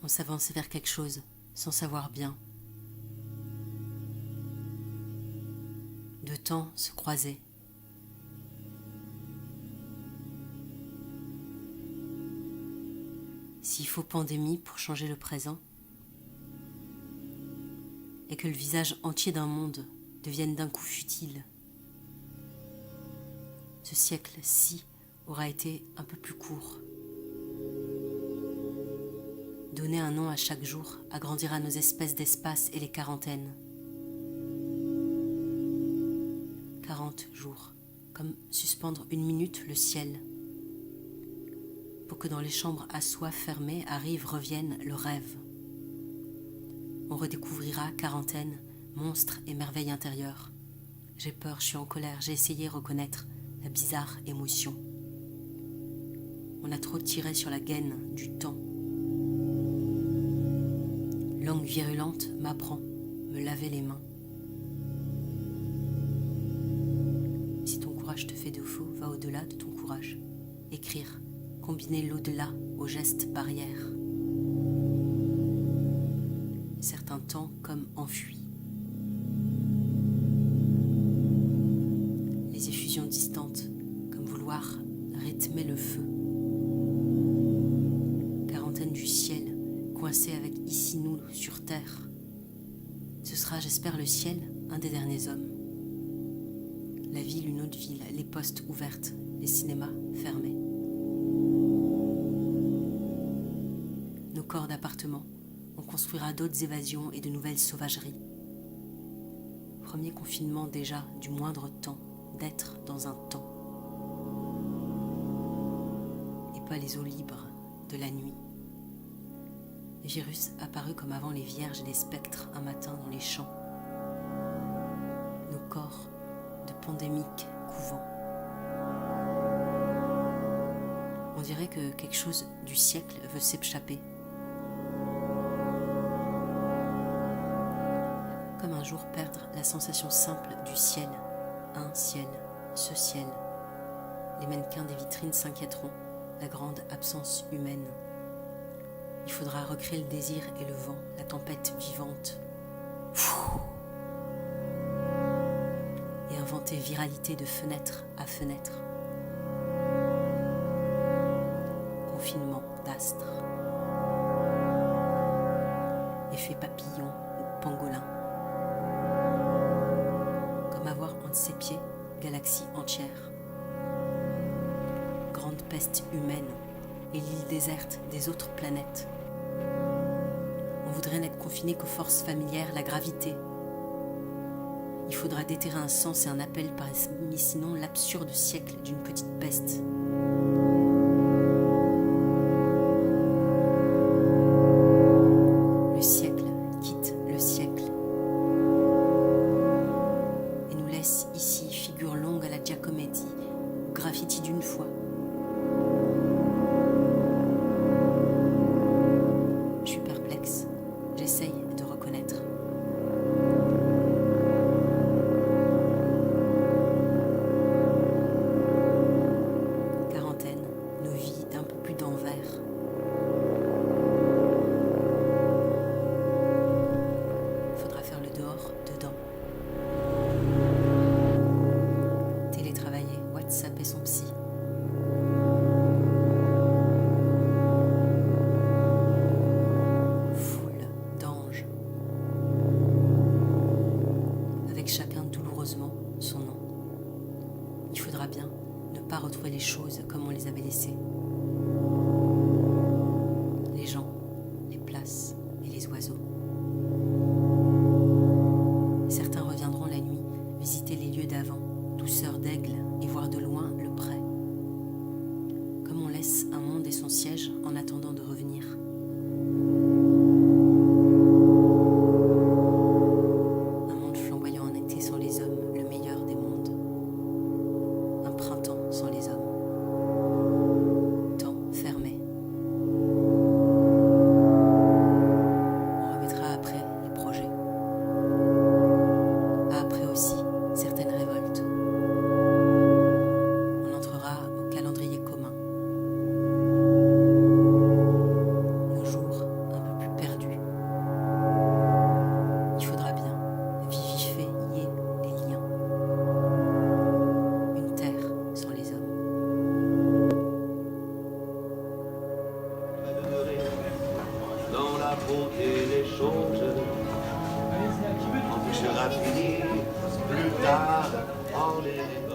On s'avançait vers quelque chose, sans savoir bien. Deux temps se croisaient. S'il faut pandémie pour changer le présent, et que le visage entier d'un monde devienne d'un coup futile, ce siècle-ci aura été un peu plus court. Donner un nom à chaque jour agrandira nos espèces d'espace et les quarantaines. 40 jours, comme suspendre une minute le ciel, pour que dans les chambres à soie fermées revienne le rêve. On redécouvrira quarantaine, monstres et merveilles intérieures. J'ai peur, je suis en colère, j'ai essayé de reconnaître la bizarre émotion. On a trop tiré sur la gaine du temps. Langue virulente m'apprend, me laver les mains. Si ton courage te fait défaut, va au-delà de ton courage. Écrire, combiner l'au-delà aux gestes barrières. Certains temps comme enfuis. Les effusions distantes, comme vouloir rythmer le feu. Quarantaine du ciel, coincé avec ici nous sur terre. Ce sera, j'espère, le ciel, un des derniers hommes. La ville, une autre ville, les postes ouvertes, les cinémas fermés. Nos corps d'appartement, on construira d'autres évasions et de nouvelles sauvageries. Premier confinement déjà, du moindre temps, d'être dans un temps. Et pas les eaux libres de la nuit. Les virus apparus comme avant les vierges et les spectres un matin dans les champs. Nos corps de pandémiques couvant. On dirait que quelque chose du siècle veut s'échapper. Comme un jour perdre la sensation simple du ciel. Un ciel, ce ciel. Les mannequins des vitrines s'inquiéteront, la grande absence humaine. Il faudra recréer le désir et le vent, la tempête vivante. Et inventer viralité de fenêtre à fenêtre. Confinement d'astres. Effet papillon ou pangolin. Comme avoir entre ses pieds galaxie entière. Grande peste humaine et l'île déserte des autres planètes. On voudrait n'être confiné qu'aux forces familières, la gravité. Il faudra déterrer un sens et un appel parmi sinon l'absurde siècle d'une petite peste. Le siècle quitte le siècle et nous laisse ici figure longue à la Giacometti, ou graffiti d'une fois. Je suis perplexe, j'essaye de reconnaître. Quarantaine, nos vies d'un peu plus d'envers. Faudra faire le dehors, dedans. Télétravailler, WhatsApp et son psy. Foule d'anges. Avec chacun douloureusement son nom. Il faudra bien ne pas retrouver les choses comme on les avait laissées. Les gens, les places et les oiseaux. Certains reviendront la nuit visiter les lieux d'avant, douceur d'aigle et voir de loin le pré. Comme on laisse un monde et son siège en attendant de revenir. Un monde flamboyant en été sans les hommes, le meilleur des mondes. Un printemps sans les hommes. Temps fermé. On remettra après les projets. Après aussi certaines révoltes. On entrera au calendrier commun. Ah, d'accord. Oh, les